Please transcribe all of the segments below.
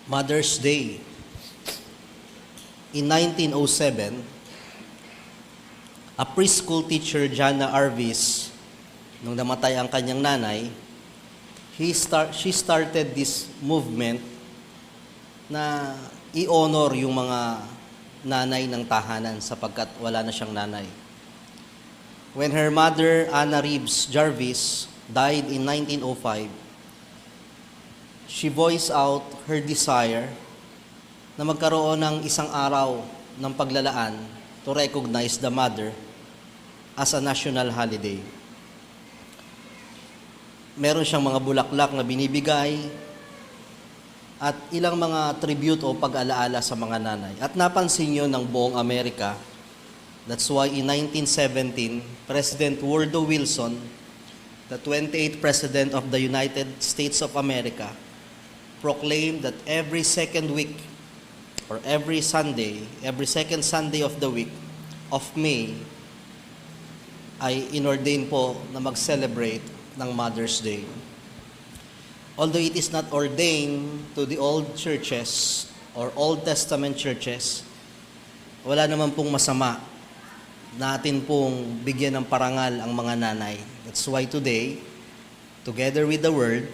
Mother's Day. In 1907, a preschool teacher, Jana Arvis, nung namatay ang kanyang nanay, she started this movement na i-honor yung mga nanay ng tahanan sapagkat wala na siyang nanay. When her mother, Anna Reeves Jarvis, died in 1905, she voiced out her desire na magkaroon ng isang araw ng paglalaan to recognize the mother as a national holiday. Meron siyang mga bulaklak na binibigay at ilang mga tribute o pag-alaala sa mga nanay. At napansin niyo ng buong Amerika, that's why in 1917, President Woodrow Wilson, the 28th President of the United States of America, proclaimed that every second week or every second Sunday of the week of May ay inordain po na mag-celebrate ng Mother's Day. Although it is not ordained to the old churches or Old Testament churches, wala naman pong masama natin pong bigyan ng parangal ang mga nanay. That's why today, together with the Word,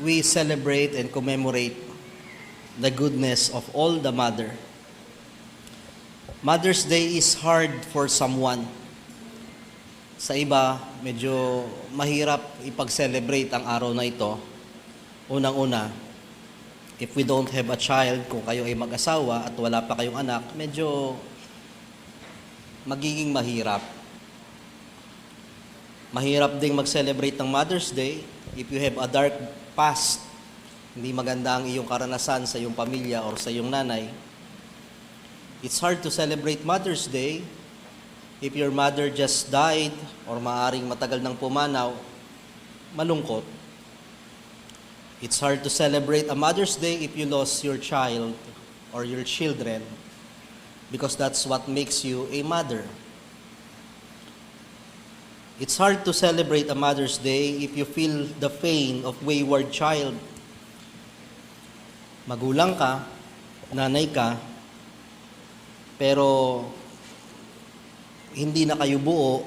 we celebrate and commemorate the goodness of all the mother. Mother's Day is hard for someone. Sa iba, medyo mahirap ipag-celebrate ang araw na ito. Unang-una, if we don't have a child, kung kayo ay mag-asawa at wala pa kayong anak, medyo magiging mahirap. Mahirap ding mag-celebrate ng Mother's Day if you have a dark past, hindi maganda ang iyong karanasan sa iyong pamilya or sa iyong nanay. It's hard to celebrate Mother's Day if your mother just died or maaring matagal nang pumanaw, malungkot. It's hard to celebrate a Mother's Day if you lost your child or your children because that's what makes you a mother. It's hard to celebrate a Mother's Day if you feel the pain of wayward child. Magulang ka, nanay ka, pero hindi na kayo buo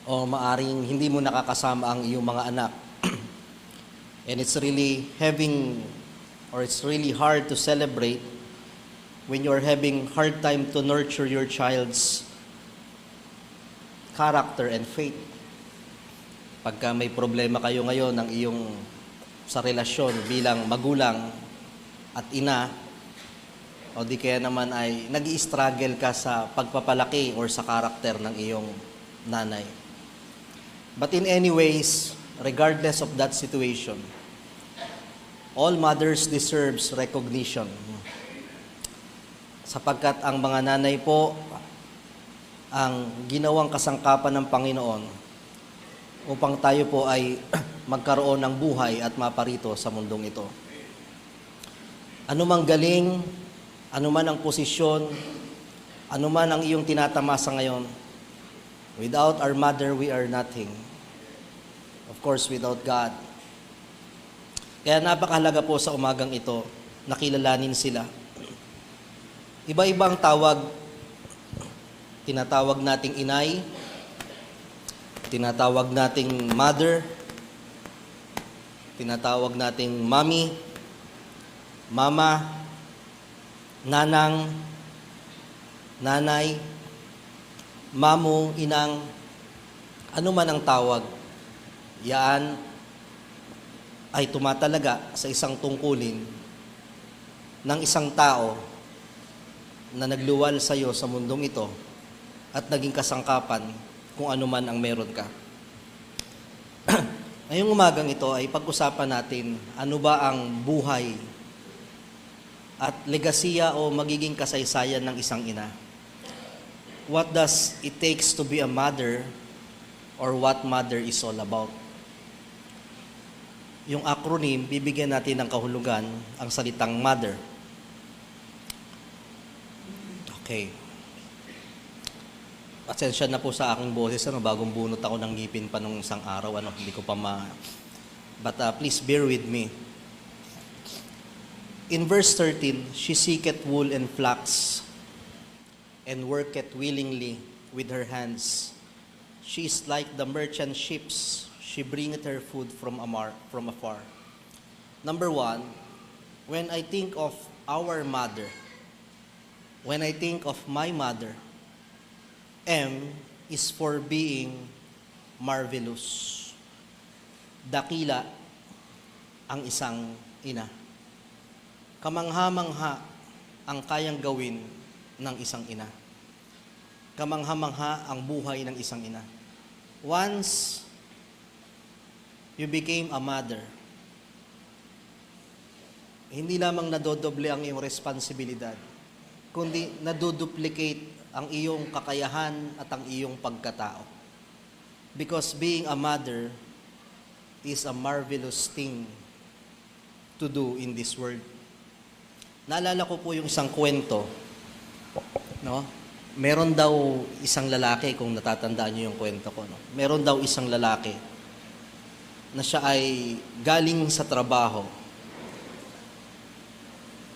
o maaring hindi mo nakakasama ang iyong mga anak. And it's really hard to celebrate when you're having hard time to nurture your child's character and faith. Pagka may problema kayo ngayon ng iyong sa relasyon bilang magulang at ina, o di kaya naman ay nag-i-struggle ka sa pagpapalaki or sa karakter ng iyong nanay. But in any ways, regardless of that situation, all mothers deserves recognition. Sapagkat ang mga nanay po ang ginawang kasangkapan ng Panginoon upang tayo po ay magkaroon ng buhay at maparito sa mundong ito. Ano mang galing, ano man ang posisyon, ano man ang iyong tinatamasa ngayon, without our mother, we are nothing. Of course, without God. Kaya napakahalaga po sa umagang ito, nakilalanin sila. Iba-ibang tawag, tinatawag nating inay, tinatawag nating mother, tinatawag nating mommy, mama, nanang, nanay, mamo, inang, ano man ang tawag, yan ay tumatalaga sa isang tungkulin ng isang tao na nagluwal sa iyo sa mundong ito at naging kasangkapan kung ano man ang meron ka. Ngayong umagang ito ay pag-usapan natin ano ba ang buhay at legasiya o magiging kasaysayan ng isang ina. What does it takes to be a mother or what mother is all about? Yung acronym, bibigyan natin ng kahulugan ang salitang mother. Okay. Pasensya na po sa aking boses, bagong bunot ako ng ngipin pa nung isang araw, hindi ko pa But please bear with me. In verse 13, she seeketh wool and flax, and worketh willingly with her hands. She is like the merchant ships, she bringeth her food from afar. Number one, when I think of our mother, when I think of my mother, M is for being marvelous. Dakila ang isang ina. Kamangha-mangha ang kayang gawin ng isang ina. Kamangha-mangha ang buhay ng isang ina. Once you became a mother, hindi lamang nadodoble ang iyong responsibilidad, kundi naduduplicate ang iyong kakayahan at ang iyong pagkatao. Because being a mother is a marvelous thing to do in this world. Naalala ko po yung isang kwento, no? Meron daw isang lalaki, kung natatandaan niyo yung kwento ko, no? Meron daw isang lalaki na siya ay galing sa trabaho.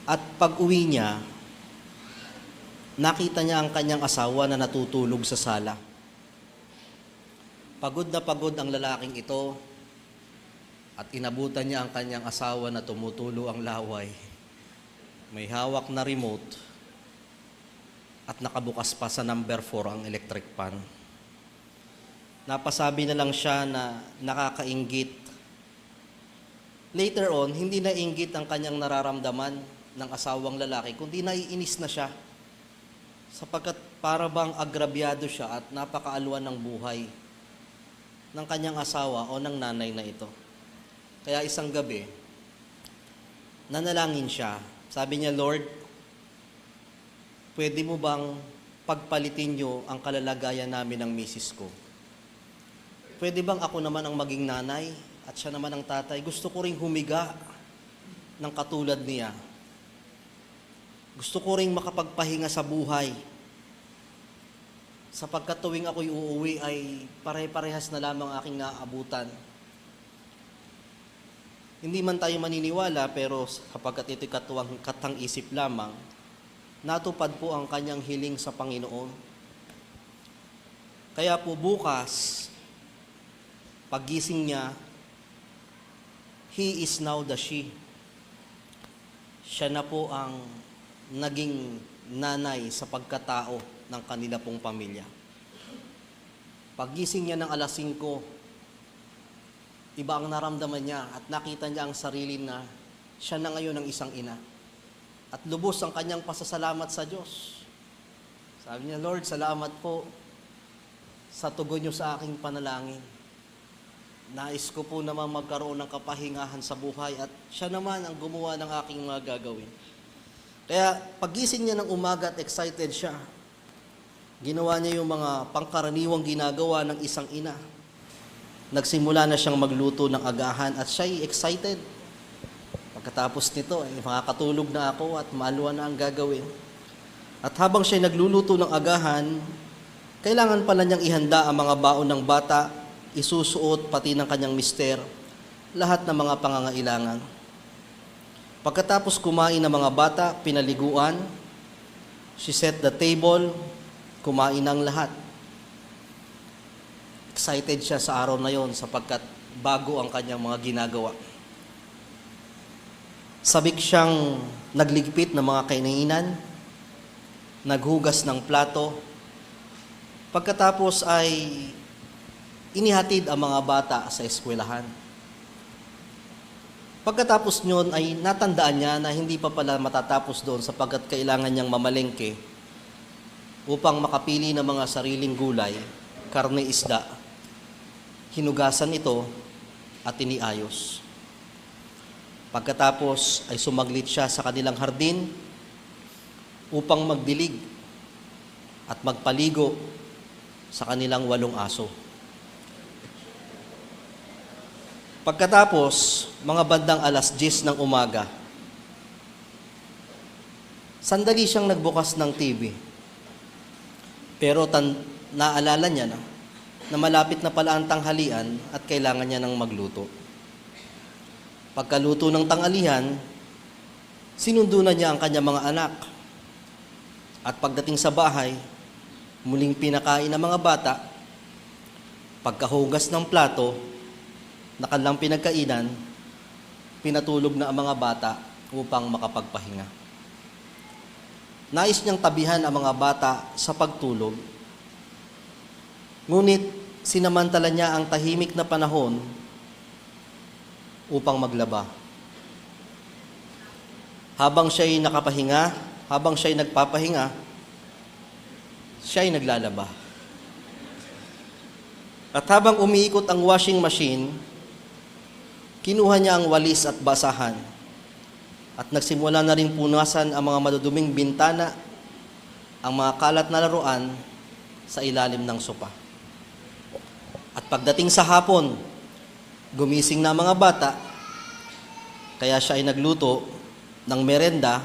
At pag-uwi niya, nakita niya ang kanyang asawa na natutulog sa sala. Pagod na pagod ang lalaking ito at inabutan niya ang kanyang asawa na tumutulo ang laway. May hawak na remote at nakabukas pa sa number 4 ang electric fan. Napasabi na lang siya na nakakainggit. Later on, hindi na inggit ang kanyang nararamdaman ng asawang lalaki, kundi naiinis na siya. Sapagkat para bang agrabyado siya at napakaalwan ng buhay ng kanyang asawa o ng nanay na ito. Kaya isang gabi, nanalangin siya. Sabi niya, Lord, pwede mo bang pagpalitin niyo ang kalalagayan namin ng misis ko? Pwede bang ako naman ang maging nanay at siya naman ang tatay? Gusto ko ring humiga ng katulad niya. Gusto ko ring makapagpahinga sa buhay. Sapagkat tuwing ako'y uuwi ay pare-parehas na lamang aking naaabutan. Hindi man tayo maniniwala, pero sapagkat ito'y katang-isip lamang, natupad po ang kanyang hiling sa Panginoon. Kaya po bukas, paggising niya, he is now the she. Siya na po ang naging nanay sa pagkatao ng kanila pong pamilya. Paggising niya ng alas 5, iba ang naramdaman niya at nakita niya ang sarili na siya na ngayon ang isang ina. At lubos ang kanyang pasasalamat sa Diyos. Sabi niya, Lord, salamat po sa tugon niyo sa aking panalangin. Nais ko po naman magkaroon ng kapahingahan sa buhay at siya naman ang gumawa ng aking mga gagawin. Kaya pagising niya ng umaga at excited siya, ginawa niya yung mga pangkaraniwang ginagawa ng isang ina. Nagsimula na siyang magluto ng agahan at siya'y excited. Pagkatapos nito, makakatulog na ako at maluwa na ang gagawin. At habang siya'y nagluluto ng agahan, kailangan pala niyang ihanda ang mga baon ng bata, isusuot pati ng kanyang mister, lahat ng mga pangangailangan. Pagkatapos kumain ng mga bata, pinaliguan, she set the table, kumain ng lahat. Excited siya sa araw na yon sapagkat bago ang kanyang mga ginagawa. Sabik siyang nagligpit ng mga kaininan, naghugas ng plato. Pagkatapos ay inihatid ang mga bata sa eskwelahan. Pagkatapos nyon ay natandaan niya na hindi pa pala matatapos doon sapagkat kailangan niyang mamalengke upang makapili ng mga sariling gulay, karne, isda. Hinugasan ito at iniayos. Pagkatapos ay sumaglit siya sa kanilang hardin upang magdilig at magpaligo sa kanilang 8 aso. Pagkatapos, mga bandang alas 10 ng umaga, sandali siyang nagbukas ng TV. Pero naalala niya na malapit na pala ang tanghalian at kailangan niya ng magluto. Pagkaluto ng tanghalian, Sinundo na niya ang kanyang mga anak. At pagdating sa bahay, muling pinakain ng mga bata. Pagkahugas ng plato na kanilang pinagkainan, pinatulog na ang mga bata upang makapagpahinga. Nais niyang tabihan ang mga bata sa pagtulog. Ngunit sinamantala niya ang tahimik na panahon upang maglaba. Habang siya'y nakapahinga, habang siya'y nagpapahinga, siya'y naglalaba. At habang umiikot ang washing machine, kinuha niya ang walis at basahan at nagsimula na rin punasan ang mga maduduming bintana, ang mga kalat na laruan sa ilalim ng sopa. At pagdating sa hapon, gumising na ang mga bata, kaya siya ay nagluto ng merenda,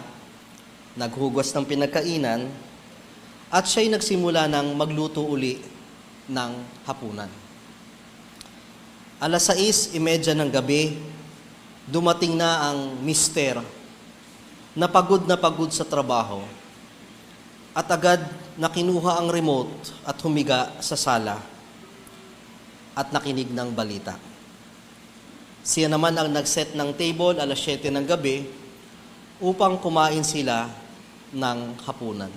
naghugas ng pinagkainan, at siya ay nagsimula ng magluto uli ng hapunan. 6:30 ng gabi, dumating na ang mister na pagod sa trabaho at agad na kinuha ang remote at humiga sa sala at nakinig ng balita. Siya naman ang nag-set ng table 7:00 ng gabi upang kumain sila ng hapunan.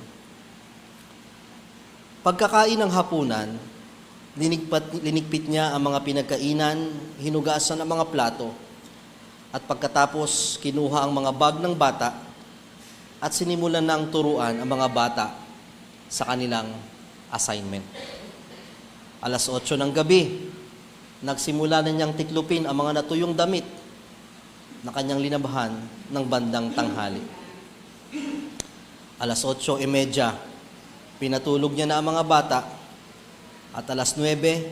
Pagkakain ng hapunan, linigpit niya ang mga pinagkainan, hinugasan ang mga plato, at pagkatapos kinuha ang mga bag ng bata at sinimulan ng turuan ang mga bata sa kanilang assignment. 8:00 ng gabi, nagsimula na niyang tiklupin ang mga natuyong damit na kanyang linabahan ng bandang tanghali. 8:30, pinatulog niya na ang mga bata at 9:00,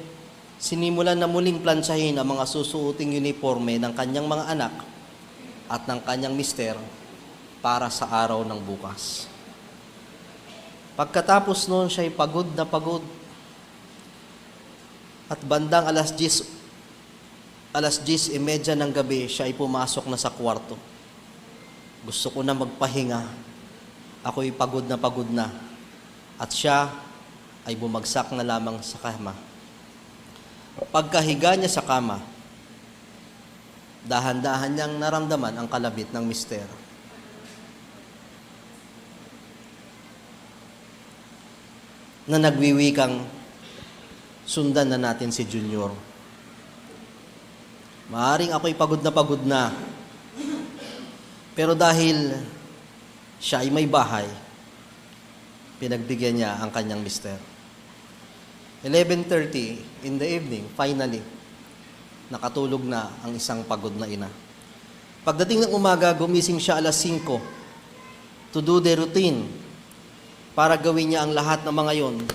sinimulan na muling plantsahin ang mga susuoting uniforme ng kanyang mga anak at ng kanyang mister para sa araw ng bukas. Pagkatapos noon, siya'y pagod na pagod. At bandang 10:30 ng gabi, siya ay pumasok na sa kwarto. Gusto ko na magpahinga. Ako'y pagod na. At siya ay bumagsak na lamang sa kama. Pagkahiga niya sa kama, dahan-dahan niyang naramdaman ang kalabit ng mister. Na nagwiwikang, sundan na natin si Junior. Maaring ako'y pagod na, pero dahil siya ay may bahay, pinagbigyan niya ang kanyang mister. 11:30 in the evening, finally, nakatulog na ang isang pagod na ina. Pagdating ng umaga, gumising siya 5:00 to do the routine para gawin niya ang lahat ng mga yon.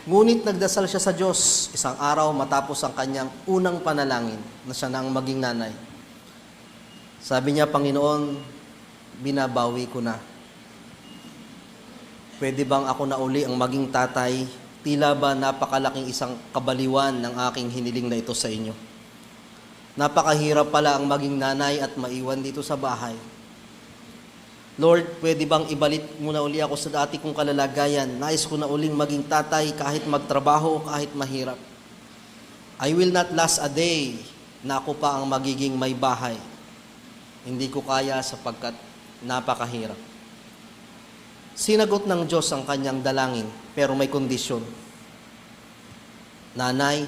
Ngunit nagdasal siya sa Diyos isang araw matapos ang kanyang unang panalangin na siya na ang maging nanay. Sabi niya, Panginoon, binabawi ko na. Pwede bang ako na uli ang maging tatay? Tila ba napakalaking isang kabaliwan ng aking hiniling na ito sa inyo. Napakahirap pala ang maging nanay at maiwan dito sa bahay. Lord, pwede bang ibalik mo na uli ako sa dati kong kalalagayan? Nais ko na uling maging tatay kahit magtrabaho, kahit mahirap. I will not last a day na ako pa ang magiging may bahay. Hindi ko kaya sapagkat napakahirap. Sinagot ng Diyos ang kanyang dalangin, pero may kondisyon. Nanay,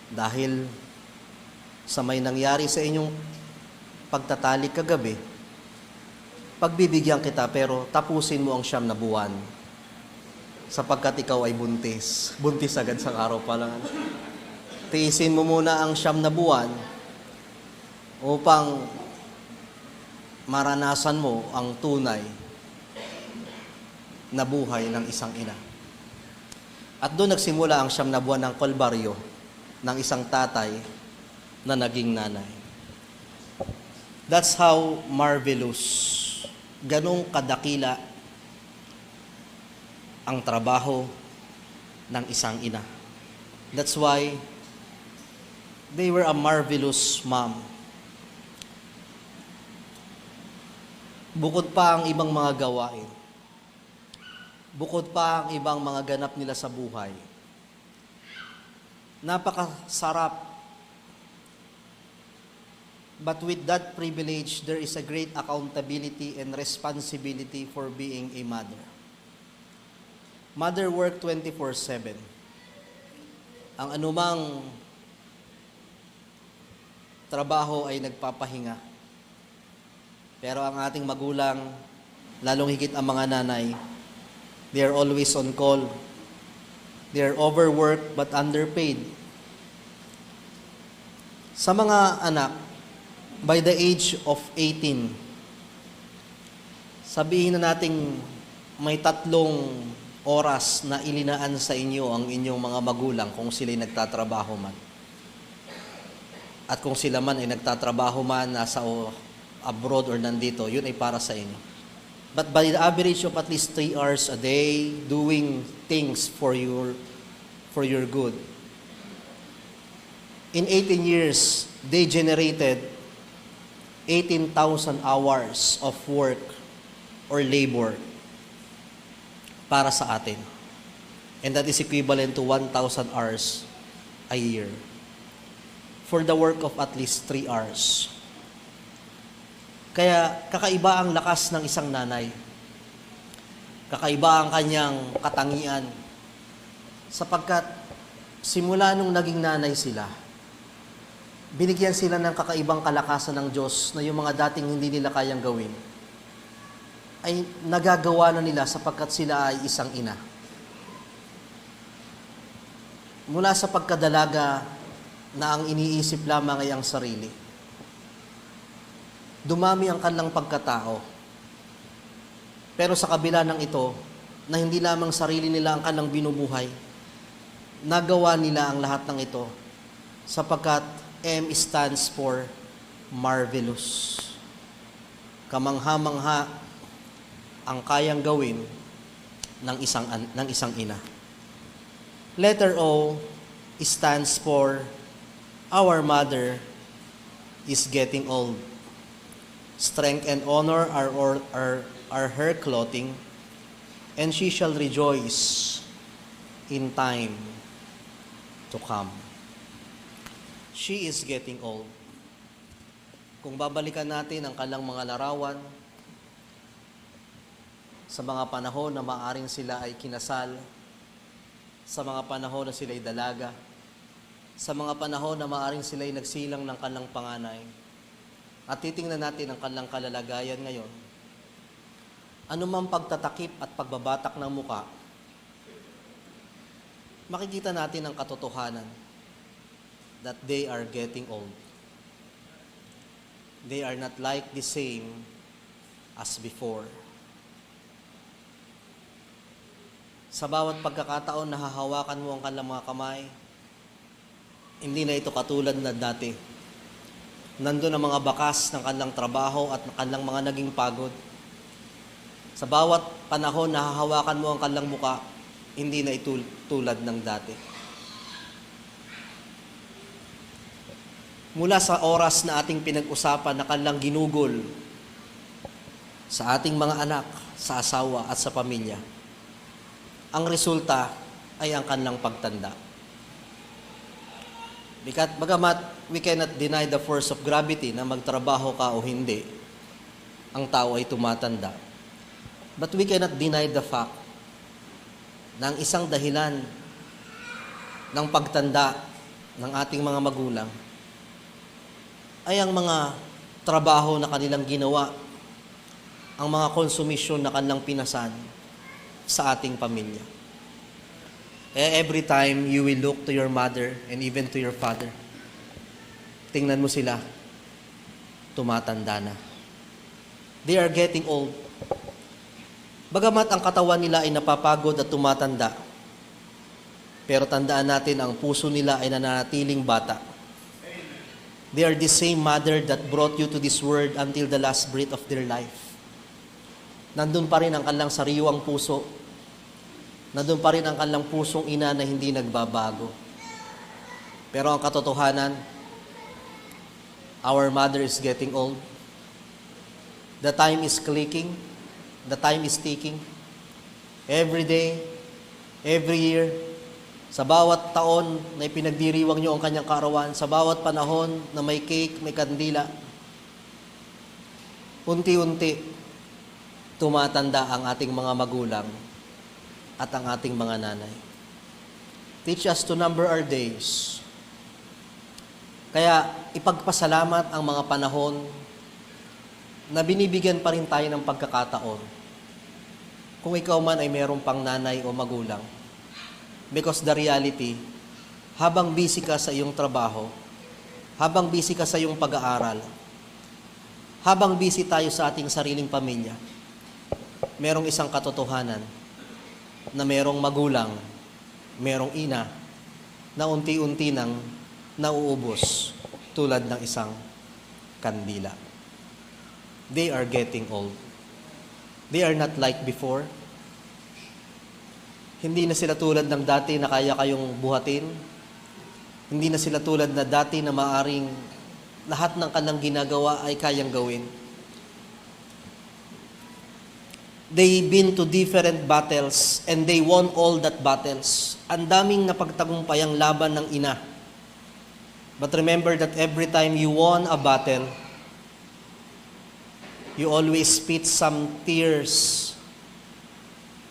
dahil sa may nangyari sa inyong pagtatalik kagabi, pagbibigyan kita pero tapusin mo ang 9 na buwan sapagkat ikaw ay buntis. Buntis agad sa araw pa lang. Tiisin mo muna ang 9 na buwan upang maranasan mo ang tunay na buhay ng isang ina. At doon nagsimula ang 9 na buwan ng kalbaryo ng isang tatay na naging nanay. That's how marvelous, ganong kadakila ang trabaho ng isang ina. That's why they were a marvelous mom. Bukod pa ang ibang mga gawain, bukod pa ang ibang mga ganap nila sa buhay, napakasarap. But with that privilege, there is a great accountability and responsibility for being a mother. Mother work 24/7. Ang anumang trabaho ay nagpapahinga. Pero ang ating magulang, lalong higit ang mga nanay, they are always on call. They are overworked but underpaid. Sa mga anak, by the age of 18, sabihin na nating may 3 oras na ilinaan sa inyo ang inyong mga magulang kung sila'y nagtatrabaho man. At kung sila man ay nagtatrabaho man, nasa abroad or nandito, yun ay para sa inyo. But by the average of at least 3 hours a day, doing things for your good. In 18 years, they generated 18,000 hours of work or labor para sa atin. And that is equivalent to 1,000 hours a year for the work of at least 3 hours. Kaya kakaiba ang lakas ng isang nanay. Kakaiba ang kanyang katangian. Sapagkat simula nung naging nanay sila, binigyan sila ng kakaibang kalakasan ng Diyos na yung mga dating hindi nila kayang gawin, ay nagagawa na nila sapagkat sila ay isang ina. Mula sa pagkadalaga na ang iniisip lamang ay ang sarili, dumami ang kanilang pagkatao. Pero sa kabila ng ito, na hindi lamang sarili nila ang kanilang binubuhay, nagawa nila ang lahat ng ito sapagkat M stands for marvelous. Kamangha-mangha ang kayang gawin ng isang ina. Letter O stands for our mother is getting old. Strength and honor are her clothing, and she shall rejoice in time to come. She is getting old. Kung babalikan natin ang kanilang mga larawan, sa mga panahon na maaring sila ay kinasal, sa mga panahon na sila ay dalaga, sa mga panahon na maaring sila ay nagsilang ng kanilang panganay, at titingnan natin ang kanilang kalalagayan ngayon, anumang pagtatakip at pagbabatak ng muka, makikita natin ang katotohanan that they are getting old. They are not like the same as before. Sa bawat pagkakataon na hahawakan mo ang kanilang mga kamay, hindi na ito katulad na dati. Nandun ang mga bakas ng kanilang trabaho at kanilang mga naging pagod. Sa bawat panahon na hahawakan mo ang kanilang muka, hindi na tulad ng dati. Mula sa oras na ating pinag-usapan na kanilang ginugol sa ating mga anak, sa asawa at sa pamilya, ang resulta ay ang kanilang pagtanda. Bagamat we cannot deny the force of gravity na magtrabaho ka o hindi, ang tao ay tumatanda. But we cannot deny the fact na ang isang dahilan ng pagtanda ng ating mga magulang ay ang mga trabaho na kanilang ginawa, ang mga konsumisyon na kanilang pinasan sa ating pamilya. Every time you will look to your mother and even to your father, tingnan mo sila, tumatanda na. They are getting old. Bagamat ang katawan nila ay napapagod at tumatanda, pero tandaan natin ang puso nila ay nananatiling bata. They are the same mother that brought you to this world until the last breath of their life. Nandun pa rin ang kanilang sariwang puso. Nandun pa rin ang kanilang pusong ina na hindi nagbabago. Pero ang katotohanan, our mother is getting old. The time is clicking. The time is ticking. Every day, every year, sa bawat taon na ipinagdiriwang nyo ang kanyang kaarawan, sa bawat panahon na may cake, may kandila, unti-unti, tumatanda ang ating mga magulang at ang ating mga nanay. Teach us to number our days. Kaya ipagpasalamat ang mga panahon na binibigyan pa rin tayo ng pagkakataon kung ikaw man ay mayroong pang nanay o magulang. Because the reality, habang busy ka sa iyong trabaho, habang busy ka sa iyong pag-aaral, habang busy tayo sa ating sariling pamilya, merong isang katotohanan na merong magulang, merong ina, na unti-unti nang nauubos tulad ng isang kandila. They are getting old. They are not like before. Hindi na sila tulad ng dati na kaya kayong buhatin. Hindi na sila tulad na dati na maaring lahat ng kanilang ginagawa ay kayang gawin. They've been to different battles and they won all that battles. Ang daming napagtagumpay ang laban ng ina. But remember that every time you won a battle, you always spit some tears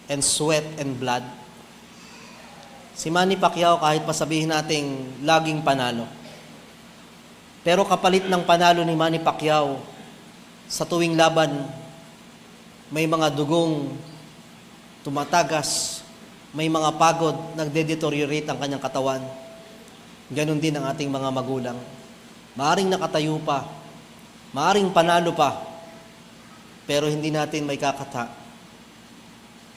and sweat and blood. Si Manny Pacquiao, kahit pasabihin nating laging panalo, pero kapalit ng panalo ni Manny Pacquiao, sa tuwing laban, may mga dugong tumatagas, may mga pagod, nagde-deteriorate ang kanyang katawan. Ganon din ang ating mga magulang. Maaring nakatayo pa, maaring panalo pa, pero hindi natin may kakata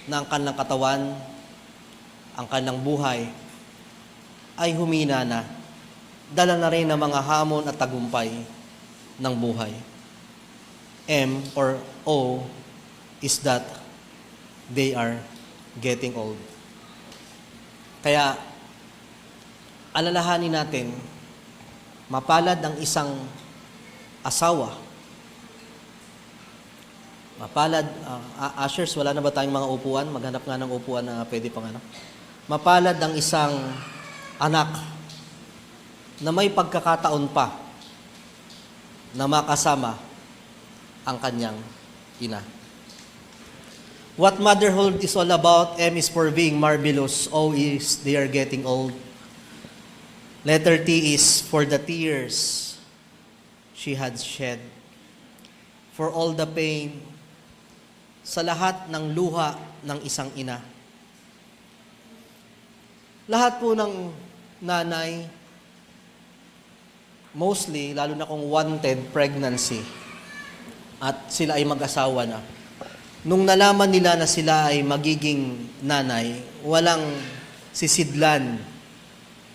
na ang kanilang katawan, ang kanilang buhay, ay humina na. Dala na rin ng mga hamon at tagumpay ng buhay. M or O is that they are getting old. Kaya, alalahanin natin, mapalad ang isang asawa. Mapalad, ushers, wala na ba tayong mga upuan? Maghanap nga ng upuan na pwede pang ano. Mapalad ang isang anak na may pagkakataon pa na makasama ang kanyang ina. What motherhood is all about, M is for being marvelous, O is they are getting old. Letter T is for the tears she had shed, for all the pain, sa lahat ng luha ng isang ina. Lahat po ng nanay, mostly, lalo na kung wanted pregnancy, at sila ay mag-asawa na, nung nalaman nila na sila ay magiging nanay, walang sisidlan,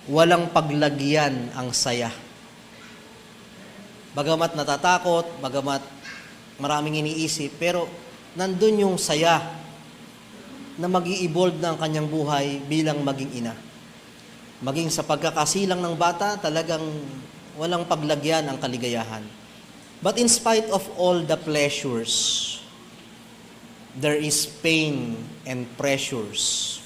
walang paglagyan ang saya. Bagamat natatakot, bagamat maraming iniisip, pero nandun yung saya na mag-i-evolve na ang kanyang buhay bilang maging ina. Maging sa pagkakasilang ng bata, talagang walang paglagyan ang kaligayahan. But in spite of all the pleasures, there is pain and pressures.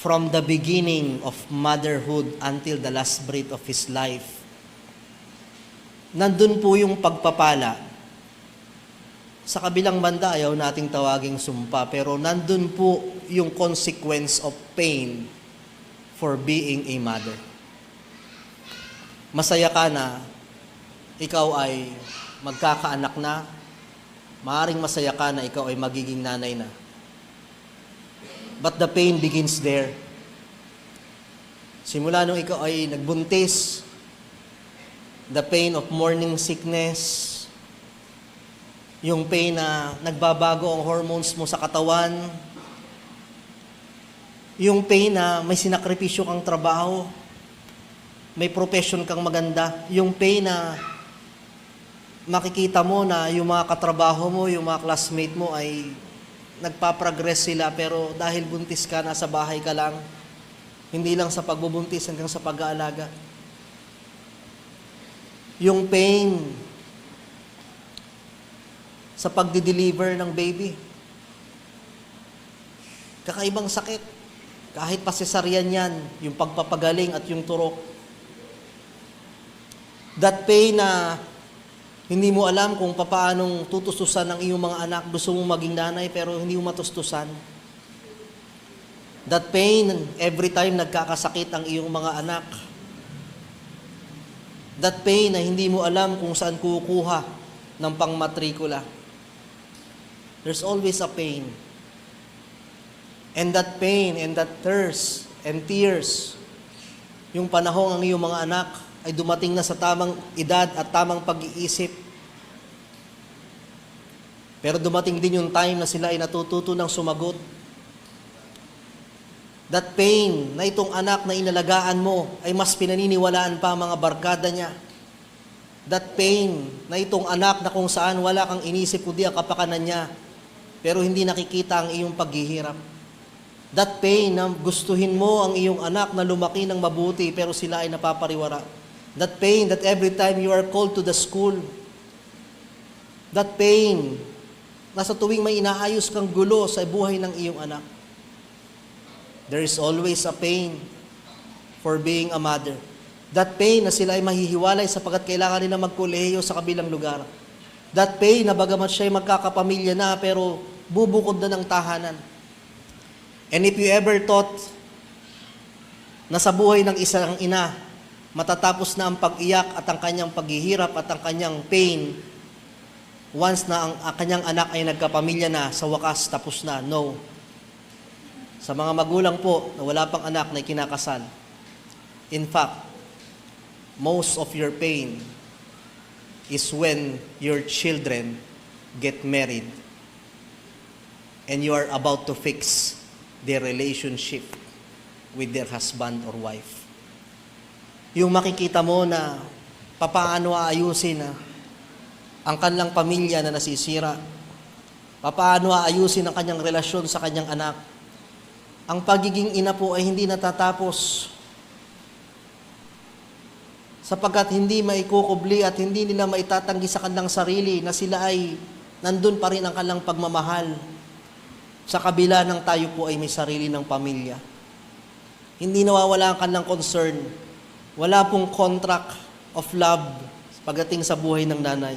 From the beginning of motherhood until the last breath of his life, nandun po yung pagpapala. Sa kabilang banda, ayaw nating tawaging sumpa, pero nandun po yung consequence of pain for being a mother. Masaya ka na ikaw ay magkakaanak na, maaring masaya ka na ikaw ay magiging nanay na. But the pain begins there. Simula nung ikaw ay nagbuntis, the pain of morning sickness, yung pain na nagbabago ang hormones mo sa katawan, yung pain na may sinakripisyo kang trabaho, may profession kang maganda, yung pain na makikita mo na yung mga katrabaho mo, yung mga classmate mo ay nagpa-progress sila, pero dahil buntis ka, nasa bahay ka lang, hindi lang sa pagbubuntis hanggang sa pag-aalaga. Yung pain sa pagdi-deliver ng baby. Kakaibang sakit. Kahit pa cesarean yan, yung pagpapagaling at yung turok. That pain na hindi mo alam kung paanong tutustusan ng iyong mga anak. Gusto mong maging nanay pero hindi mo matustusan. That pain, every time nagkakasakit ang iyong mga anak. That pain na hindi mo alam kung saan kukuha ng pangmatrikula. There's always a pain. And that pain and that thirst and tears, yung panahong ang iyong mga anak ay dumating na sa tamang edad at tamang pag-iisip. Pero dumating din yung time na sila ay natututo ng sumagot. That pain na itong anak na inalagaan mo ay mas pinaniniwalaan pa ang mga barkada niya. That pain na itong anak na kung saan wala kang inisip kundi ang kapakanan niya, pero hindi nakikita ang iyong paghihirap. That pain na gustuhin mo ang iyong anak na lumaki ng mabuti pero sila ay napapariwara. That pain that every time you are called to the school, that pain na sa tuwing may inaayos kang gulo sa buhay ng iyong anak. There is always a pain for being a mother. That pain na sila ay mahihiwalay sapagkat kailangan nila magkolehiyo sa kabilang lugar. That pain na bagamat siya ay magkakapamilya na pero bubukod na ng tahanan. And if you ever thought na sa buhay ng isang ina, matatapos na ang pag-iyak at ang kanyang paghihirap at ang kanyang pain, once na ang kanyang anak ay nagkapamilya na, sa wakas tapos na. No. Sa mga magulang po na wala pang anak na kinakasal, in fact, most of your pain is when your children get married and you are about to fix their relationship with their husband or wife. Yung makikita mo na papaano aayusin ang kanilang pamilya na nasisira, papaano aayusin ang kanyang relasyon sa kanyang anak. Ang pagiging ina po ay hindi natatapos sapagkat hindi maikukubli at hindi nila maitatanggi sa kanilang sarili na sila ay nandun pa rin ang kanilang pagmamahal sa kabila ng tayo po ay may sarili ng pamilya. Hindi nawawala ang kanilang concern. Wala pong contract of love pagdating sa buhay ng nanay.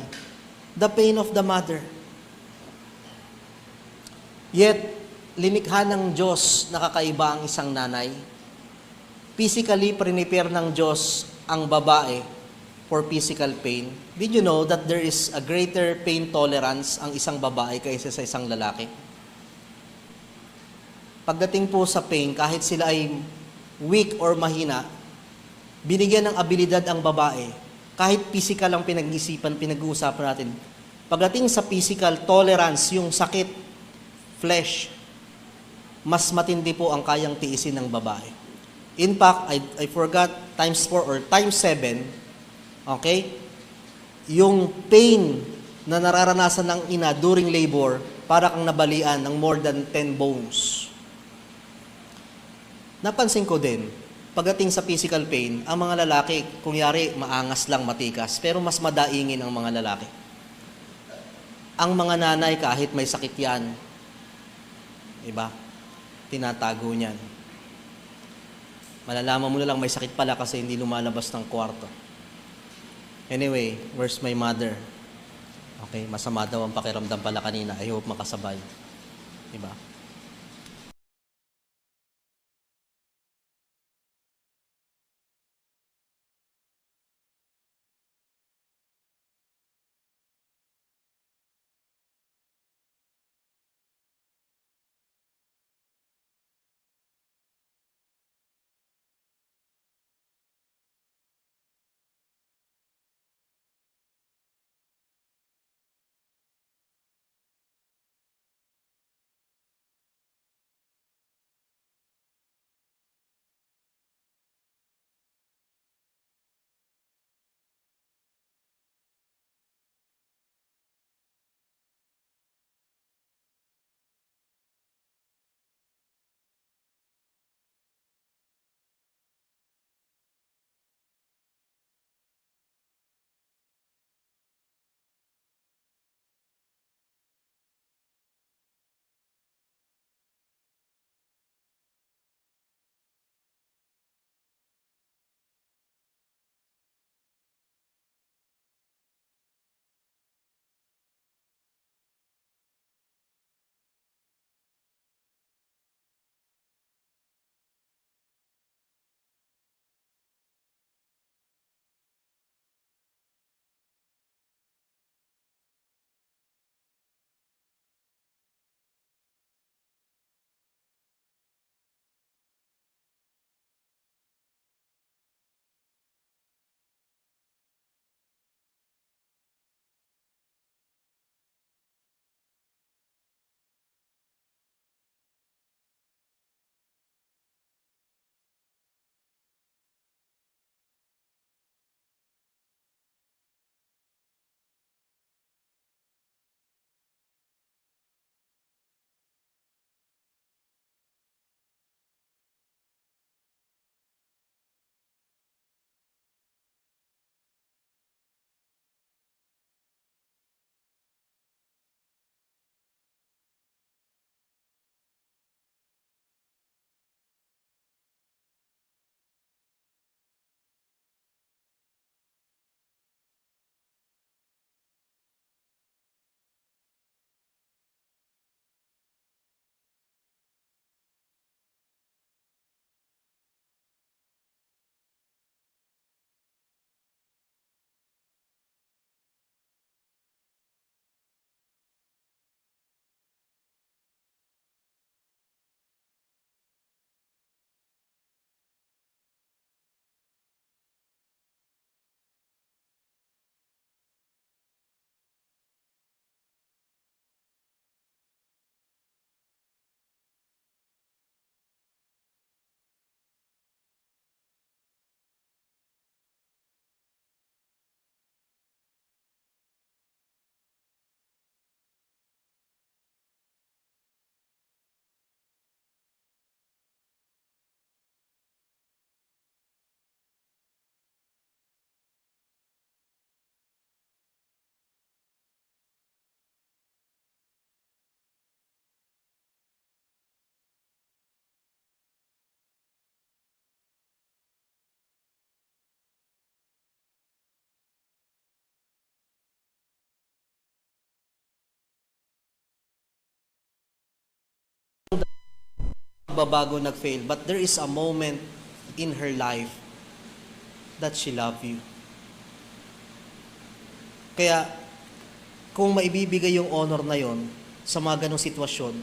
The pain of the mother. Yet, linikha ng Diyos na kakaiba ang isang nanay. Physically, prepare ng Diyos ang babae for physical pain. Did you know that there is a greater pain tolerance ang isang babae kaysa sa isang lalaki? Pagdating po sa pain, kahit sila ay weak or mahina, binigyan ng abilidad ang babae. Kahit physical ang pinag-isipan, pinag-uusapan natin. Pagdating sa physical tolerance, yung sakit, flesh, mas matindi po ang kayang tiisin ng babae. In fact, I forgot, times 4 or times 7, okay? Yung pain na nararanasan ng ina during labor, para kang nabalian ng more than 10 bones. Napansin ko din, pagdating sa physical pain, ang mga lalaki, kung yari, maangas lang, matikas, pero mas madaingin ang mga lalaki. Ang mga nanay, kahit may sakit yan, diba? Tinatago niyan. Malalaman mo na lang may sakit pala kasi hindi lumalabas ng kwarto. Anyway, where's my mother? Okay, masama daw ang pakiramdam pala kanina. I hope makasabay. Diba? babago nag-fail, but there is a moment in her life that she loved you. Kaya, kung maibibigay yung honor na yon sa mga ganong sitwasyon,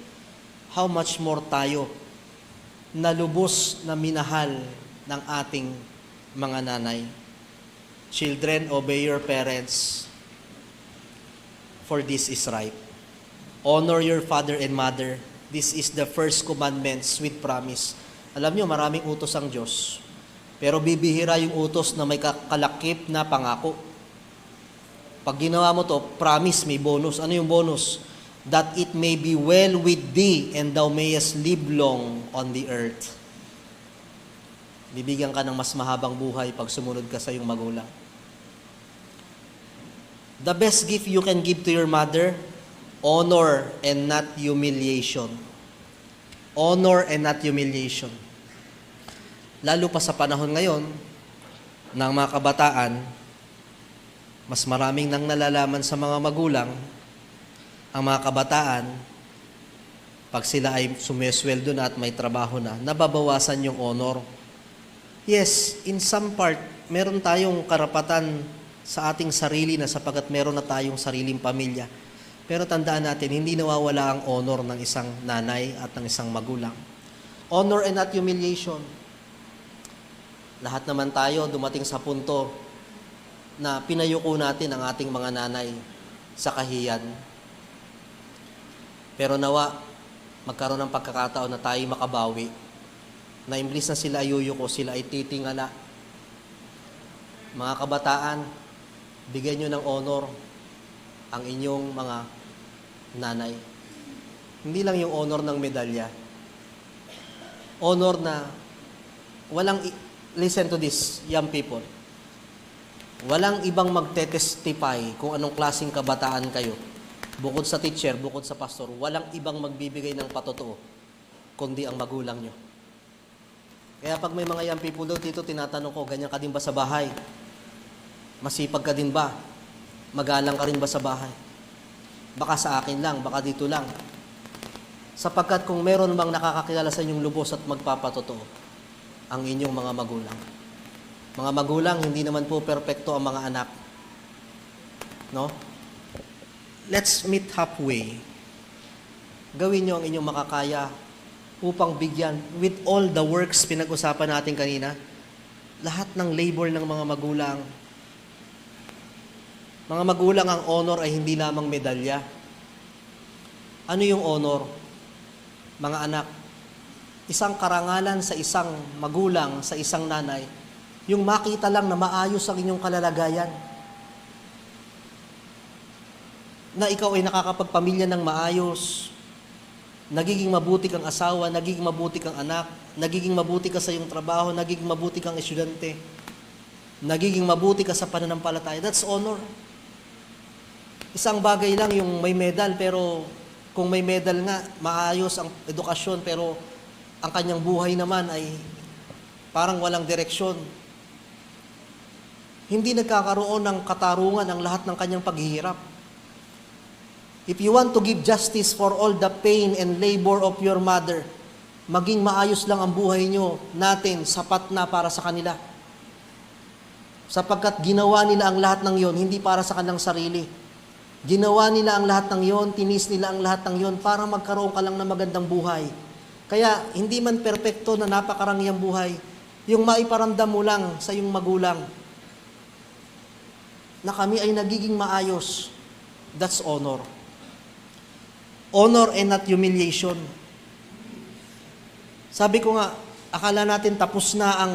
how much more tayo na lubos na minahal ng ating mga nanay. Children, obey your parents, for this is right. Honor your father and mother. This is the first commandment, sweet promise. Alam nyo, maraming utos ang Diyos. Pero bibihira yung utos na may kalakip na pangako. Pag ginawa mo to, promise, may bonus. Ano yung bonus? That it may be well with thee and thou mayest live long on the earth. Bibigyan ka ng mas mahabang buhay pag sumunod ka sa iyong magulang. The best gift you can give to your mother, honor and not humiliation. Honor and not humiliation. Lalo pa sa panahon ngayon ng mga kabataan, mas maraming nang nalalaman sa mga magulang, ang mga kabataan, pag sila ay sumesweldo na at may trabaho na, nababawasan yung honor. Yes, in some part, meron tayong karapatan sa ating sarili na sapagkat meron na tayong sariling pamilya. Pero tandaan natin, hindi nawawala ang honor ng isang nanay at ng isang magulang. Honor and not humiliation. Lahat naman tayo dumating sa punto na pinayuko natin ang ating mga nanay sa kahiyan. Pero nawa, magkaroon ng pagkakataon na tayo makabawi, na imbis na sila ayuyuko, sila ay titingala. Mga kabataan, bigyan nyo ng honor ang inyong mga nanay. Hindi lang yung honor ng medalya. Honor na walang, listen to this, young people. Walang ibang magte-testify kung anong klaseng kabataan kayo. Bukod sa teacher, bukod sa pastor, walang ibang magbibigay ng patotoo, kundi ang magulang nyo. Kaya pag may mga young people daw dito, tinatanong ko, ganyan ka din ba sa bahay? Masipag ka din ba? Magalang ka rin ba sa bahay? Baka sa akin lang, baka dito lang. Sapagkat kung meron bang nakakakilala sa inyong lubos at magpapatotoo, ang inyong mga magulang. Mga magulang, hindi naman po perpekto ang mga anak. No? Let's meet halfway. Gawin nyo ang inyong makakaya upang bigyan with all the works pinag-usapan natin kanina, lahat ng labor ng mga magulang. Mga magulang, ang honor ay hindi lamang medalya. Ano yung honor? Mga anak, isang karangalan sa isang magulang, sa isang nanay, yung makita lang na maayos ang inyong kalalagayan. Na ikaw ay nakakapagpamilya ng maayos, nagiging mabuti kang asawa, nagiging mabuti kang anak, nagiging mabuti ka sa iyong trabaho, nagiging mabuti kang estudyante, nagiging mabuti ka sa pananampalataya. That's honor. Isang bagay lang yung may medal, pero kung may medal nga, maayos ang edukasyon, pero ang kanyang buhay naman ay parang walang direksyon. Hindi nagkakaroon ng katarungan ang lahat ng kanyang paghihirap. If you want to give justice for all the pain and labor of your mother, maging maayos lang ang buhay nyo natin, sapat na para sa kanila. Sapagkat ginawa nila ang lahat ng yon, hindi para sa kanilang sarili. Ginawa nila ang lahat ng yon, tinis nila ang lahat ng yon para magkaroon ka lang ng magandang buhay. Kaya hindi man perpekto na napakarangyang buhay, yung maiparamdam mo lang sa iyong magulang na kami ay nagiging maayos, that's honor. Honor and not humiliation. Sabi ko nga, akala natin tapos na ang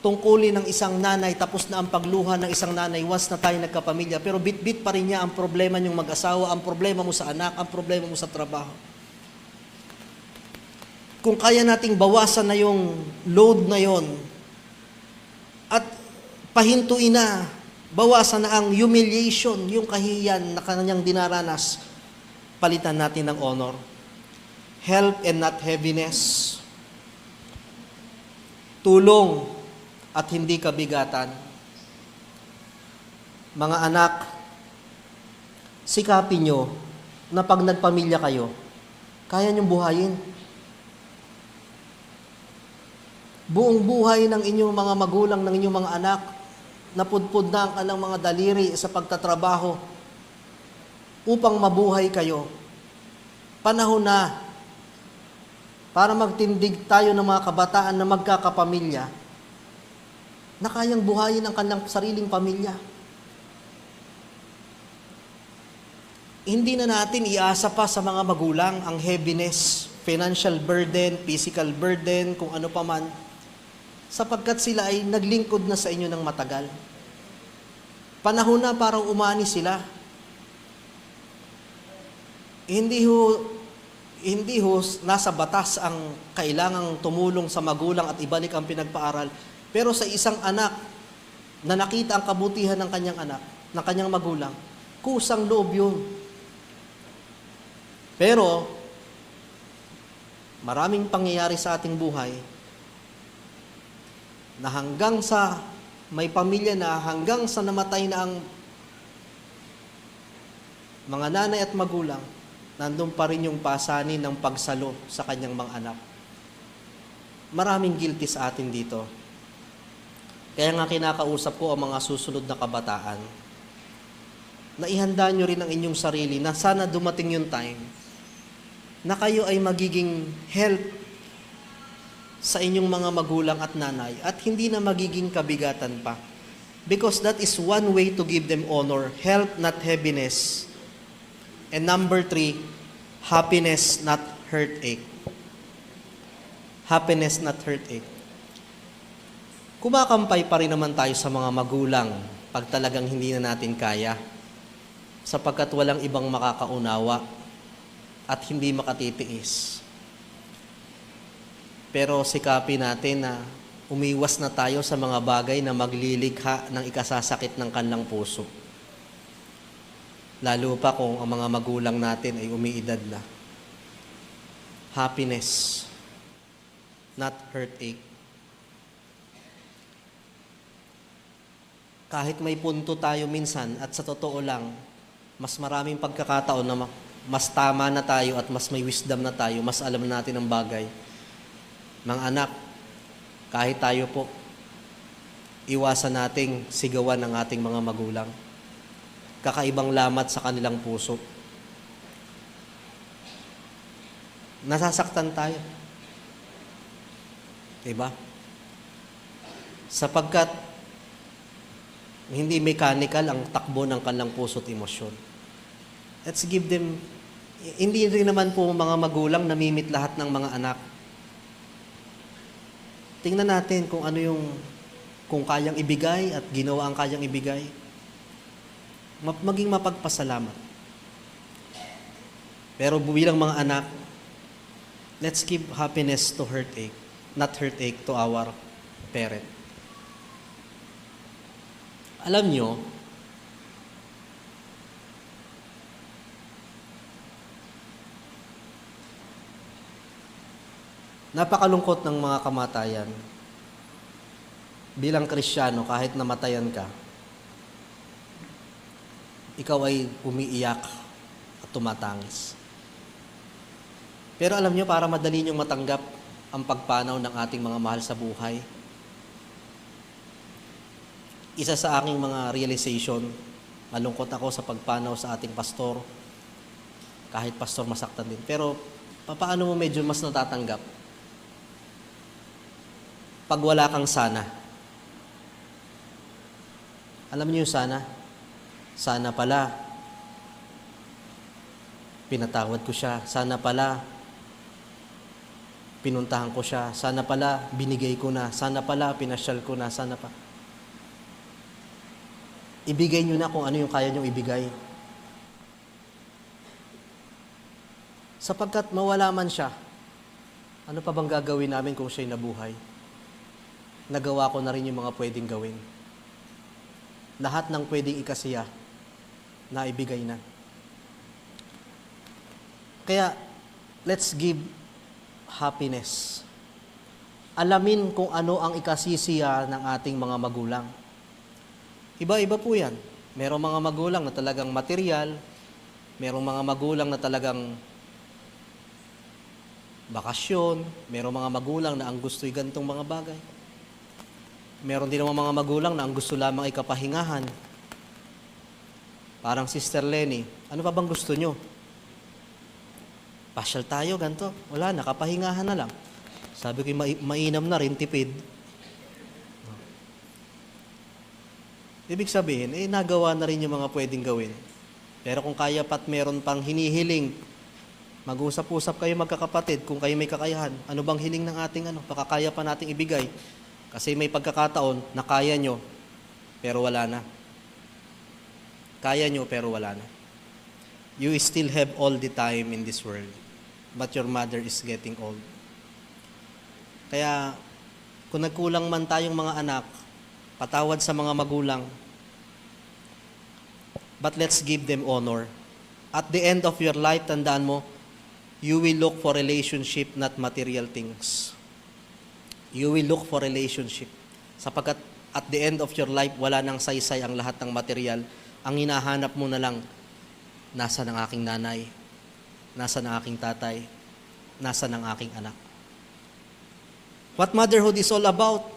tungkulin ng isang nanay, tapos na ang pagluha ng isang nanay once na tayo nagkapamilya, pero bit-bit pa rin niya ang problema niyong mag-asawa, ang problema mo sa anak, ang problema mo sa trabaho. Kung kaya nating bawasan na yung load na yon at pahintuin na, bawasan na ang humiliation, yung kahiyan na kanyang dinaranas, palitan natin ng honor. Help and not heaviness. Tulong at hindi kabigatan. Mga anak, sikapin nyo na pag nagpamilya kayo, kaya nyong buhayin. buong buhay ng inyong mga magulang, ng inyong mga anak, napudpud na ang kanilang mga daliri sa pagtatrabaho upang mabuhay kayo. Panahon na para magtindig tayo ng mga kabataan na magkakapamilya na kayang buhayin ang kanilang sariling pamilya. Hindi na natin iasa pa sa mga magulang ang heaviness, financial burden, physical burden, kung ano pa man, sapagkat sila ay naglingkod na sa inyo ng matagal. Panahon na para umani sila. Hindi ho nasa batas ang kailangang tumulong sa magulang at ibalik ang pinagpaaral. Pero sa isang anak na nakita ang kabutihan ng kanyang anak, ng kanyang magulang, kusang loob yun. Pero, maraming pangyayari sa ating buhay na hanggang sa may pamilya na, hanggang sa namatay na ang mga nanay at magulang, nandun pa rin yung pasanin ng pagsalo sa kanyang mga anak. Maraming guilty sa atin dito. Kaya nga kinakausap ko ang mga susunod na kabataan na ihanda nyo rin ang inyong sarili na sana dumating yung time na kayo ay magiging help sa inyong mga magulang at nanay at hindi na magiging kabigatan pa. Because that is one way to give them honor, help not heaviness. And number 3, happiness not heartache. Happiness not heartache. Kumakampay pa rin naman tayo sa mga magulang pag talagang hindi na natin kaya, sapagkat walang ibang makakaunawa at hindi makatitiis. Pero sikapin natin na umiwas na tayo sa mga bagay na maglilikha ng ikasasakit ng kanilang puso. Lalo pa kung ang mga magulang natin ay umiidad na. Happiness, not heartache. Kahit may punto tayo minsan at sa totoo lang, mas maraming pagkakataon na mas tama na tayo at mas may wisdom na tayo, mas alam natin ang bagay. Mga anak, kahit tayo po, iwasan nating sigawan ng ating mga magulang. Kakaibang lamat sa kanilang puso. Nasasaktan tayo. Diba? Sapagkat hindi mechanical ang takbo ng kanilang puso at emosyon. Let's give them, hindi rin naman po mga magulang namimit lahat ng mga anak. Tingnan natin kung ano kung kayang ibigay at ginawa ang kayang ibigay. Maging mapagpasalamat. Pero bilang mga anak, let's give happiness to heartache, not heartache to our parent. Alam nyo, napakalungkot ng mga kamatayan. Bilang Kristiyano, kahit namatayan ka, ikaw ay umiiyak at tumatangis. Pero alam nyo, para madali nyong matanggap ang pagpanaw ng ating mga mahal sa buhay, isa sa aking mga realization, malungkot ako sa pagpanaw sa ating pastor, kahit pastor masaktan din. Pero paano mo medyo mas natatanggap? Pag wala kang sana. Alam niyo yung sana? Sana pala, pinatawad ko siya. Sana pala, pinuntahan ko siya. Sana pala, binigay ko na. Sana pala, pinasyal ko na. Sana pa. Ibigay niyo na kung ano yung kaya niyong ibigay. Sapagkat mawala man siya, ano pa bang gagawin namin kung siya'y nabuhay? Nagawa ko na rin yung mga pwedeng gawin. Lahat ng pwedeng ikasiya, na ibigay na. Kaya, let's give happiness. Alamin kung ano ang ikasisiya ng ating mga magulang. Iba-iba po yan. Merong mga magulang na talagang material, merong mga magulang na talagang bakasyon, merong mga magulang na ang gusto'y ganitong mga bagay. Meron din naman mga magulang na ang gusto lamang ay kapahingahan. Parang Sister Lenny, ano pa bang gusto nyo? Pasyal tayo, ganito. Wala na, kapahingahan na lang. Sabi ko, mainam na rin, tipid. Ibig sabihin, nagawa na rin yung mga pwedeng gawin. Pero kung kaya pa't meron pang hinihiling, mag-usap-usap kayo magkakapatid kung kayo may kakayahan. Ano bang hiling ng ating baka kaya pa nating ibigay. Kasi may pagkakataon na kaya nyo, pero wala na. Kaya nyo, pero wala na. You still have all the time in this world, but your mother is getting old. Kaya, kung nagkulang man tayong mga anak, patawad sa mga magulang, but let's give them honor. At the end of your life, tandaan mo, you will look for relationship, not material things. You will look for relationship. Sapagkat at the end of your life, wala nang saysay ang lahat ng material. Ang hinahanap mo na lang, nasa ng aking nanay, nasa ng aking tatay, nasa ng aking anak. What motherhood is all about?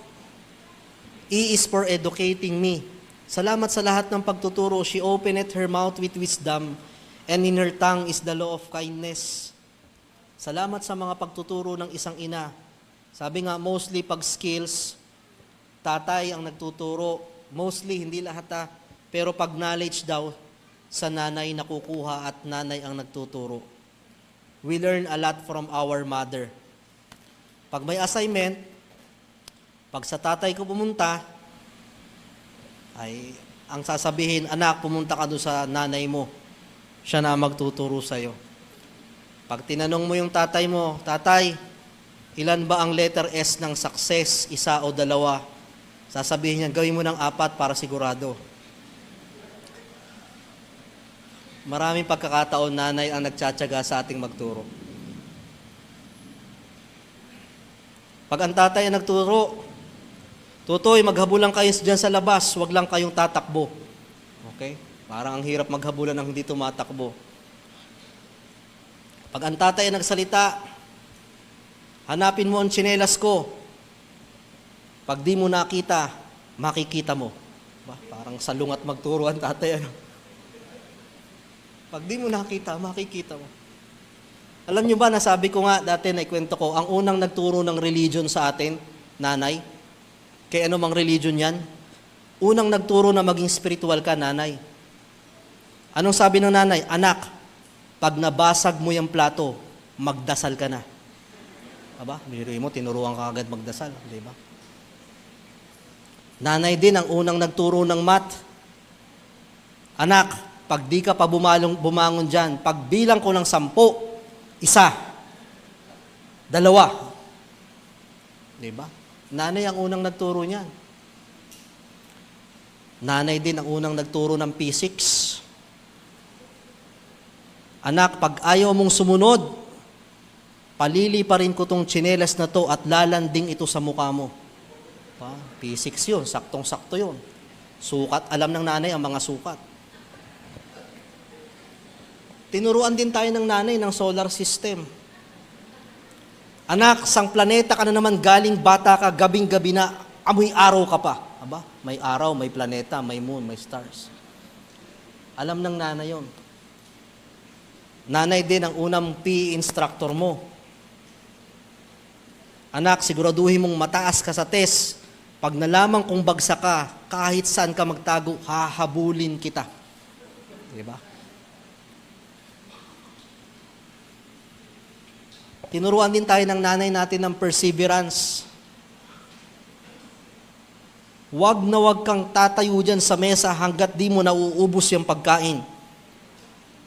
E is for educating me. Salamat sa lahat ng pagtuturo. She opened her mouth with wisdom, and in her tongue is the law of kindness. Salamat sa mga pagtuturo ng isang ina. Sabi nga, mostly pag skills, tatay ang nagtuturo. Mostly, hindi lahat pero pag knowledge daw, sa nanay nakukuha at nanay ang nagtuturo. We learn a lot from our mother. Pag may assignment, pag sa tatay ko pumunta, ay ang sasabihin, anak, pumunta ka doon sa nanay mo. Siya na magtuturo sa'yo. Pag tinanong mo yung tatay mo, tatay, ilan ba ang letter S ng success? Isa o dalawa? Sasabihin niya, gawin mo ng 4 para sigurado. Maraming pagkakataon, nanay ang nagtsatsaga sa ating magturo. Pag ang tatay ang nagturo, tutoy, maghabulan kayo dyan sa labas, wag lang kayong tatakbo. Okay? Parang ang hirap maghabulan ng hindi tumatakbo. Pag ang tatay ang nagsalita, hanapin mo ang tsinelas ko. Pag di mo nakita, makikita mo. Parang salungat magturo ang tatay. Pag di mo nakita, makikita mo. Alam nyo ba, nasabi ko nga dati, naikwento ko, ang unang nagturo ng religion sa atin, nanay. Kaya ano mang religion yan? Unang nagturo na maging spiritual ka, nanay. Anong sabi ng nanay? Anak, pag nabasag mo yung plato, magdasal ka na. Aba, biro mo, tinuruan ka agad magdasal, di ba? Nanay din ang unang nagturo ng math. Anak, pag di ka pa bumangon dyan, pagbilang ko ng 10, 1, 2. Di ba? Nanay ang unang nagturo niyan. Nanay din ang unang nagturo ng P6. Anak, pag ayaw mong sumunod, palili pa rin ko tong tsinelas na to at lalanding ito sa mukha mo. P6 yun, saktong-sakto yun. Sukat, alam ng nanay ang mga sukat. Tinuruan din tayo ng nanay ng solar system. Anak, sang planeta ka na naman, galing bata ka, gabing-gabi na, amoy araw ka pa. Aba, may araw, may planeta, may moon, may stars. Alam ng nanay yon. Nanay din ang unang PE instructor mo. Anak, siguraduhin mong mataas ka sa test. Pag nalaman kong bagsak ka, kahit saan ka magtago, hahabulin kita. Diba? Tinuruan din tayo ng nanay natin ng perseverance. Wag na wag kang tatayo dyan sa mesa hanggat di mo nauubos yung pagkain.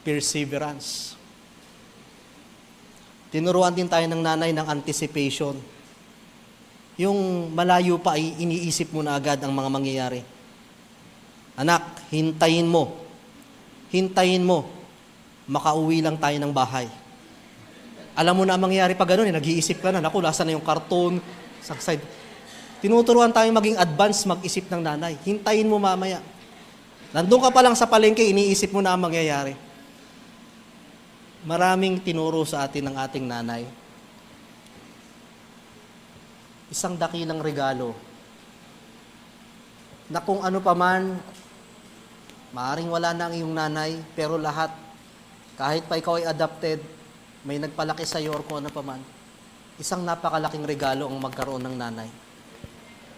Perseverance. Tinuruan din tayo ng nanay ng anticipation. Yung malayo pa ay iniisip mo na agad ang mga mangyayari. Anak, hintayin mo. Hintayin mo. Makauwi lang tayo ng bahay. Alam mo na ang mangyayari pag gano'n, nag-iisip ka na, naku, lasa na yung karton, sa side. Tinuturuan tayo maging advance mag-isip ng nanay. Hintayin mo mamaya. Nandun ka pa lang sa palengke, iniisip mo na ang mangyayari. Maraming tinuro sa atin ng ating nanay. isang dakilang regalo na kung ano pa man, maaring wala na ang iyong nanay, pero lahat, kahit pa ikaw ay adopted, may nagpalaki sa iyo or kung ano pa man, isang napakalaking regalo ang magkaroon ng nanay.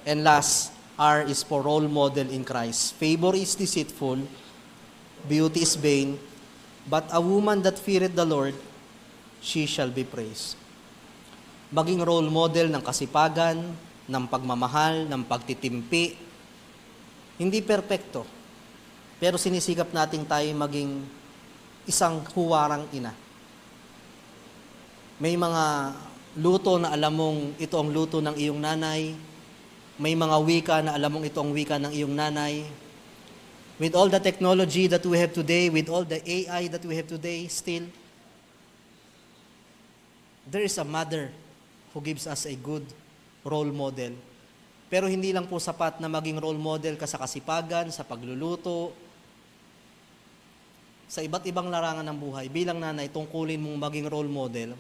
And last, R is for role model in Christ. Favor is deceitful, beauty is vain, but a woman that feareth the Lord, she shall be praised. Maging role model ng kasipagan, ng pagmamahal, ng pagtitimpi. Hindi perpekto, pero sinisikap nating tayo maging isang huwarang ina. May mga luto na alam mong ito ang luto ng iyong nanay. May mga wika na alam mong ito ang wika ng iyong nanay. With all the technology that we have today, with all the AI that we have today, still, there is a mother who gives us a good role model. Pero hindi lang po sapat na maging role model ka sa kasipagan, sa pagluluto, sa iba't ibang larangan ng buhay. Bilang nanay, tungkulin mong maging role model,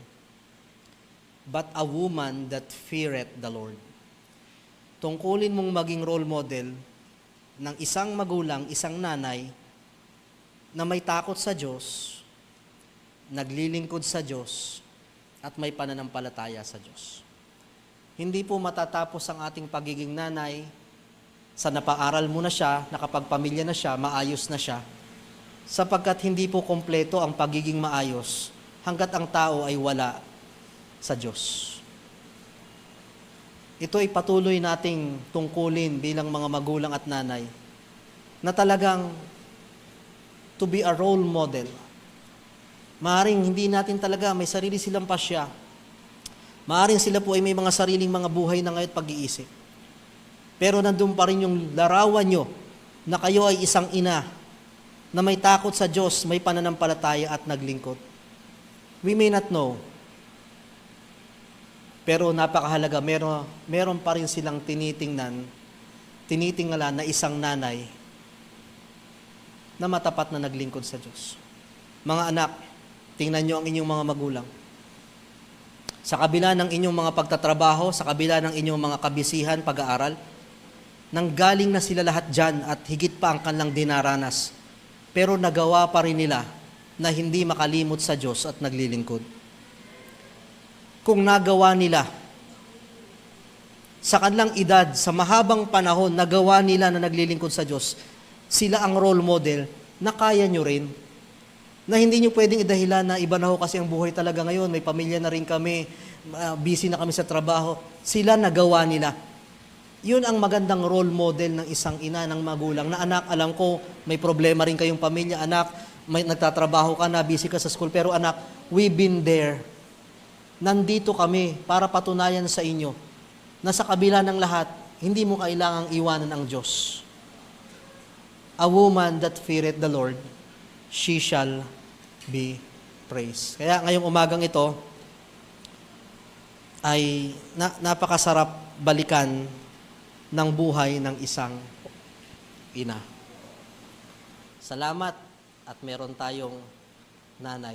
but a woman that feareth the Lord. Tungkulin mong maging role model ng isang magulang, isang nanay, na may takot sa Diyos, naglilingkod sa Diyos, at may pananampalataya sa Diyos. Hindi po matatapos ang ating pagiging nanay sa napaaral mo na siya, nakapagpamilya na siya, maayos na siya, sapagkat hindi po kompleto ang pagiging maayos hanggat ang tao ay wala sa Diyos. Ito ay patuloy nating tungkulin bilang mga magulang at nanay na talagang to be a role model. Maaring hindi natin talaga, may sarili silang pasya. Maaring sila po ay may mga sariling mga buhay na ngayon pag-iisip. Pero nandun pa rin yung larawan nyo na kayo ay isang ina na may takot sa Diyos, may pananampalataya at naglingkod. We may not know. Pero napakahalaga, meron pa rin silang tinitingala na isang nanay na matapat na naglingkod sa Diyos. Mga anak, tingnan nyo ang inyong mga magulang. Sa kabila ng inyong mga pagtatrabaho, sa kabila ng inyong mga kabisihan, pag-aaral, nanggaling na sila lahat dyan at higit pa ang kanilang dinaranas. Pero nagawa pa rin nila na hindi makalimot sa Diyos at naglilingkod. Kung nagawa nila, sa kanilang edad, sa mahabang panahon, nagawa nila na naglilingkod sa Diyos, sila ang role model na kaya nyo rin. Na hindi nyo pwedeng idahilan na iba na ho kasi ang buhay talaga ngayon, may pamilya na rin kami, busy na kami sa trabaho. Sila nagawa nila. Yun ang magandang role model ng isang ina, ng magulang, na anak, alam ko, may problema rin kayong pamilya, anak, may nagtatrabaho ka na, busy ka sa school, pero anak, we've been there. Nandito kami para patunayan sa inyo na sa kabila ng lahat, hindi mo kailangang iwanan ang Diyos. A woman that feareth the Lord, she shall be praised. Kaya ngayong umagang ito ay napakasarap balikan ng buhay ng isang ina. Salamat at meron tayong nanay.